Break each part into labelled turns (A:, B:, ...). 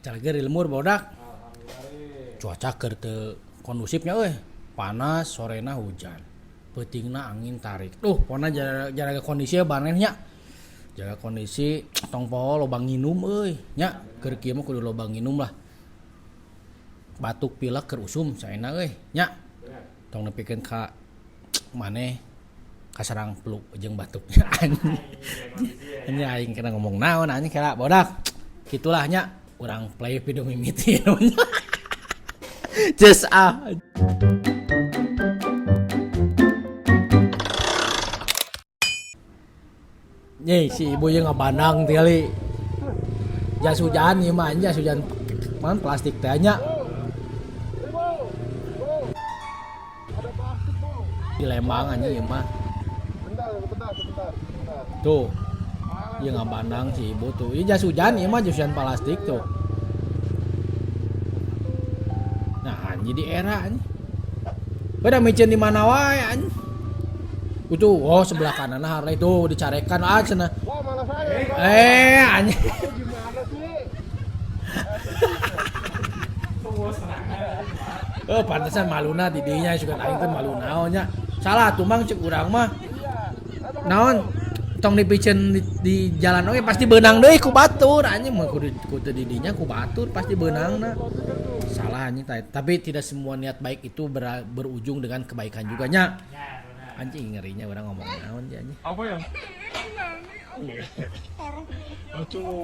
A: Calager di lemur bodak. Cuaca keur teu kondusifnya euy. Panas, sorena hujan. Peutingna angin tarik. Pona jaga kondisi banennya. Jaga kondisi tong poho loba nginum euy. Nya, keur kieu mah kudu loba nginum lah. Batuk pilek keur usum saena euy. Nya. Tong nepikeun ka maneh kasarang flu jeung batuknya anjing. Nya aing kena ngomong naon anjing kira bodak. Kitulah nya urang play video mimiti. Just Nih si ibu yang ngabandang tali. Jas hujan ieu mah jas hujan man plastik teh nya. Di Lembang anjing ieu mah. Bentar. Tuh. Ieu ngabandang si ibu tuh. Ieu jas hujan ieu mah jas hujan plastik tuh. Nah, anjing di era anjing. Beda micen di mana wae anjing. Itu sebelah kanan Harley tuh dicarekan cenah.
B: Wah, malah saya.
A: Anjing.
B: Gimana sih?
A: Pantesan maluna di dinya sugan aing teh malu naon nya. Salah tuh mang cek urang mah. Naon? Tong dipicen di jalan oge pasti beunang deui ku batur anjing mah kudu di dinya ku batur pasti beunangna. Salah anjing tapi tidak semua niat baik itu berujung dengan kebaikan juga nya. Anjing ngerinya orang ngomong naon dia anjing.
B: Apa ya?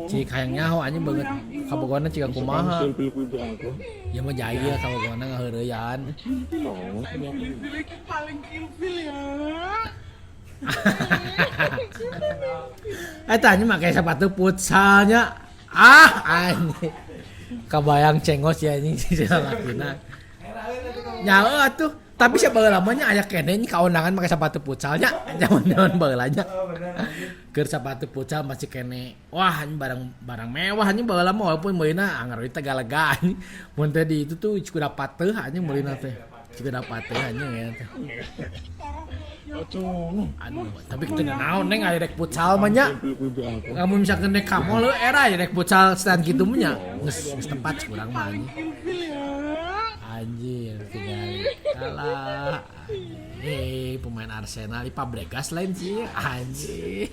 A: Cik hayang nyaho anjing banget kabogona cik kumaha. Ya mah jaya kabogona ngaheureuyan.
B: Paling ilfil ya.
A: Eta anjing make sepatu futsalnya. Anjing. Kabayang cengos ya anjing si lalakina. Nyaho atuh. Tapi siapa lamanya aya kene nya kaundangan make sepatu futsalnya zaman-zaman baheulanya. Keur sepatu futsal masih kene. Wah, ini barang mewah anjing baheula mah walaupun meunna anggar teh galega anjing. Mun teh di itu tuh cukup dapat teh anjing meulina teh. Cukup dapat teh anjing ya teh. Aduh, tapi kita naon neng aya rek futsal mah nya. Lamun misalkan rek ka mall era aya rek futsal stand kitu mah nya. Geus tempat kurang mah anjing. Anjir, tinggal kalah. Pemain Arsenal di Fabregas lain sih, anjir.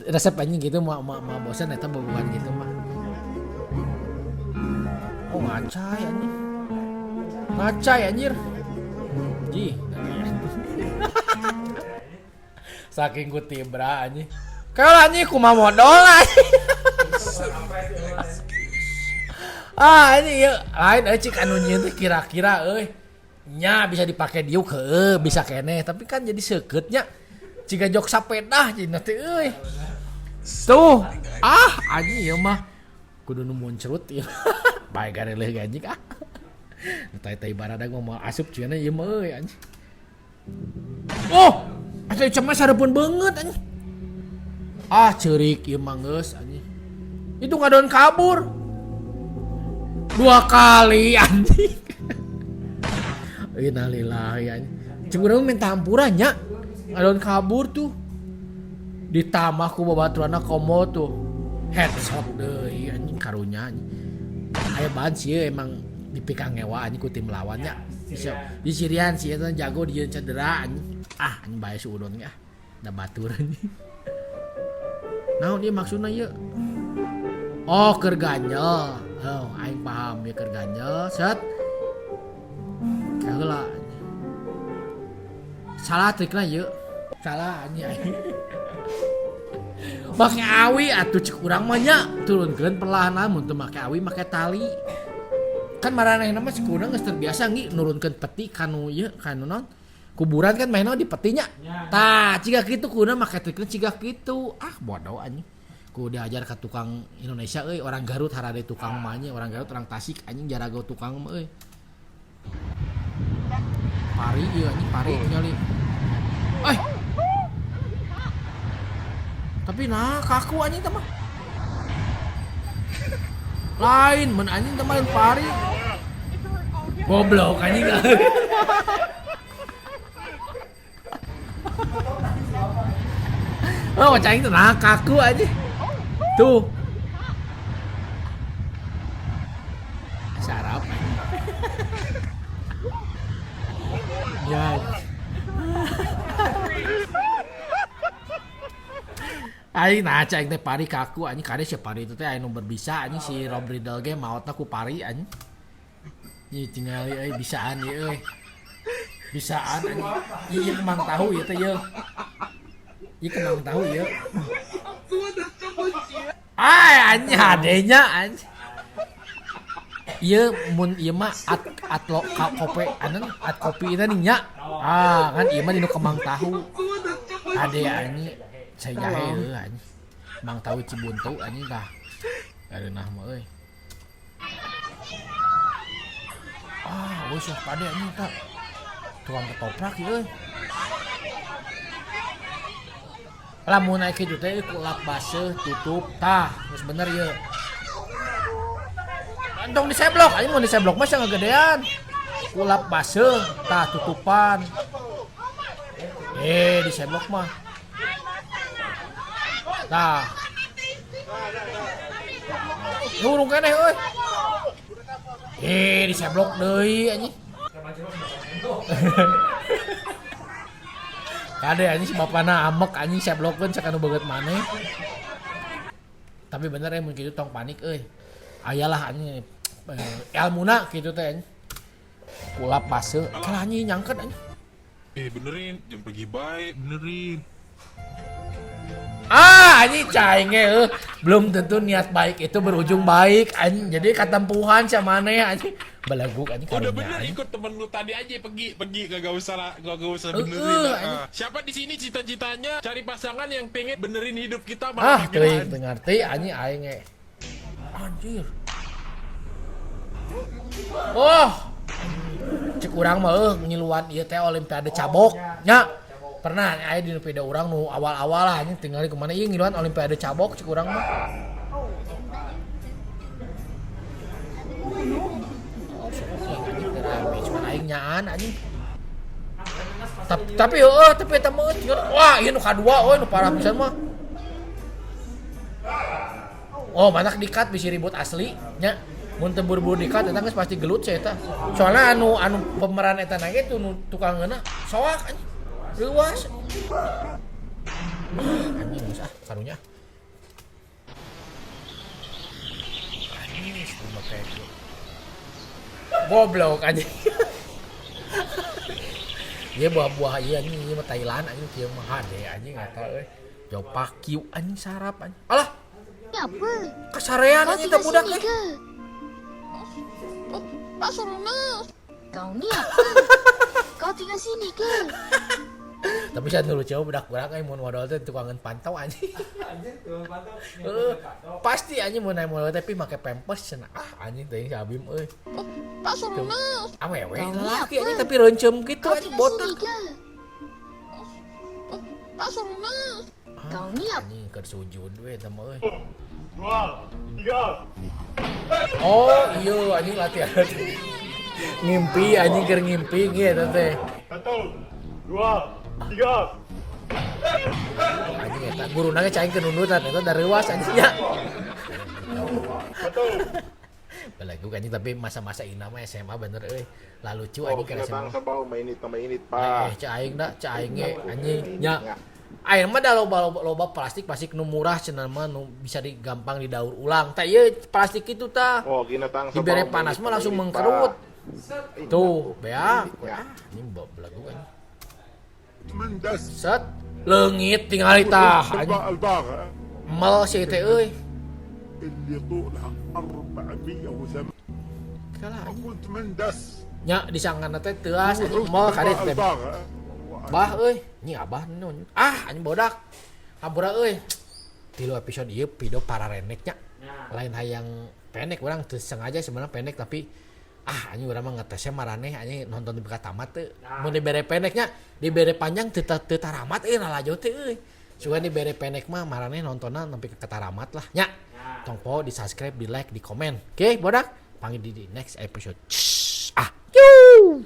A: Resep anjing gitu mah bosan eta bobogan gitu mah. Ngacai anjing. Ngacai anjir. Ji. Saking ku tibra anjing. Kalau anjing kumaha modal anjing. Ini ya lain cik anu nyeun teh kira-kira nya bisa dipakai diuk bisa kene tapi kan jadi seukeut nya jika jok sapeda cenah teh tuh anjing ieu mah kudu nu muncrut ieu bae gareleh anjing tai barada ngomong asup cenah ieu mah anjing asa cemah sareupun beungeut anjing ceurik ieu mah geus anjing itu ngadon kabur 2 kali anjing. Innalillahi anjing. Cuma minta ampurannya. Ngadon kabur tuh. Ditamah ku babaturanna komo tuh. Headshot deui anjing karunya anjing. Aya bahan sih emang dipikang ngewa anjing ku tim lawannya. Di Sirian sih eta jago di cedera anjing. Anjing bae suudon ge da batur anjing. Naon ieu maksudna ieu? Keur ganjel. Aing paham ya keur ganjel set. Kaheula. Salah trikna ieu. Salah anjing aing. Make awi atuh cek urang mah nya turunkeun perlahan mun teu make awi make tali. Kan maranehna mah cek urang geus terbiasa ngi nurunkeun peti kanu ieu kanu naon? Kuburan kan mainna di petinya. Tah, ciga kitu kudu make trikna ciga kitu. Bodoh anjing. Ku diajar ke tukang Indonesia orang Garut harade tukang mah nya orang Garut orang Tasik anjing jarago tukang mah Pari ieu anjing pari nyali. Tapi kaku anjing teh mah. Lain mun anjing teh main pari. Goblok anjing. Macam itu kaku anjing. Tuh. Sarap. Ya. Aing nah cek teh pari kaku anjing kade si pari itu teh anu berbisa anjing si Rob Riddle ge maotna ku pari anjing. Ieu tinggal euy bisaan ieu euy. Bisaan anjing. Ieu kemang tahu ieu teh ieu. Ieu kemang tahu ieu. Anjing hadenya anjing. Ieu mun ieu mah at lo kopi anan at kopi itu nya. Kan ieu mah dinu kemang tahu. Ade anjing saya jahe heuh anjing. Mang tahu Cibuntu anjing tah. Areunah mah euy. Wes sok pade anjing tah. Tukang ketoprak ieu euy. Lamun aya kitu teh kulap baseuh tutup tah, geus bener ieu. Antong diseblok, anjing mun diseblok mah cenah gedean. Kulap baseuh tah tutupan. Diseblok mah. Tah. Nurung keneh euy. Diseblok deui anjing. Kade anjing si bapana amek anjing seblokkeun sakanu beungeut maneh. Tapi bener mun kitu tong panik euy. Ayalah anjing ilmuna kitu teh anjing. Kulap baseuh, kalah anjing nyangket anjing.
C: Benerin, jangan pergi baik, benerin.
A: Anjing caing belum tentu niat baik itu berujung baik anjing. Jadi katempuhan sama maneh anjing. Balaguk anjing
C: Udah
A: karunya,
C: bener
A: anjing.
C: ikut temen lu tadi aja pergi kagak usah benerin. Siapa di sini cita-citanya cari pasangan yang pengen benerin hidup kita
A: Teuing teu ngarti anjing aing Anjir. Cek urang mah ngiluan ieu teh olimpiade cabok nya. Pernah aya di video urang nu awal-awal lah anjing tinggal di kemana ieu ngiluan olimpiade cabok cek urang mah. Cuman aing nyaan anjing. Tapi eta mah wah ieu nu kadua nu parah pisan mah. Manak dikat bisi ribut asli nya. Mun teu buru-buru dikat eta geus pasti gelut sia eta. Soalna anu pemeran eta na ge tuh tukangeuna soak anjing. Luas. Anjing geus karunya. Anjing sebelum kayak gitu. Goblok anjing. Ieu buah-buah ieu anjing ieu mah Thailand anjing kieu mah hade anjing eta euy. Jopak kieu anjing sarap anjing. Alah.
D: Apa?
A: Kasarean anjing teh budak teh.
D: Pak Surono, kau ni apa? Kau tinggal sini ke?
A: Tapi saya dulu coba budak-budak mun modal teh tukangan pantau anjing. Anjing tukang pantau. Pasti anjing mun naik modal tapi make pampers cenah. Anjing teh si Abim euy.
D: Pak Surono.
A: Awewe laki anjing tapi reuncem kitu anjing botak.
D: Pak Surono. Kau ni apa?
A: Anjing keur sujud we eta mah euy.
B: 2, 3.
A: Iya anjing latihan. Ngimpi anjing keur ngimpi gitu teh.
B: 1, 2, 3.
A: Anjing eta guruna ge caing kenunutan eta da reuas anjing nya. Balagu anjing tapi masa-masa ina mah SMA bener euy. Lah lucu anjing keur SMA.
E: Sabaw mainit pa.
A: Caing da caing ge anjing nya. Ayeuna mah da loba plastik nu murah cenah mah nu bisa gampang didaur ulang. Tah ieu plastik kitu tah.
E: Ginatang sabaw.
A: Dibere panas mah langsung mengkerut. Tuh, beak. Ini belagu kan. Set leungit tinggal tah. Mal si teh euy.
E: اللي طولها 408
A: Kalah anjing.
E: كنت مندس
A: Nya disangana teh teuas anjing mal kade teh. Bah euy, nyi abah naon. Anjing bodak. Kabura euy. 3 episode ieu video pararenek nya. Lain hayang pendek urang teu sengaja sebenarnya pendek tapi anjing urang mah ngetesnya maraneh anjing nonton di ka tamat teu. Mun dibere pendeknya, dibere panjang teu taramat nalajo teh euy. Sugan dibere pendek mah maraneh nontonna nepi ka taramat lah nya. Tong po di subscribe, di like, di komen. Oke, bodak. Panggil di next episode. Yuh.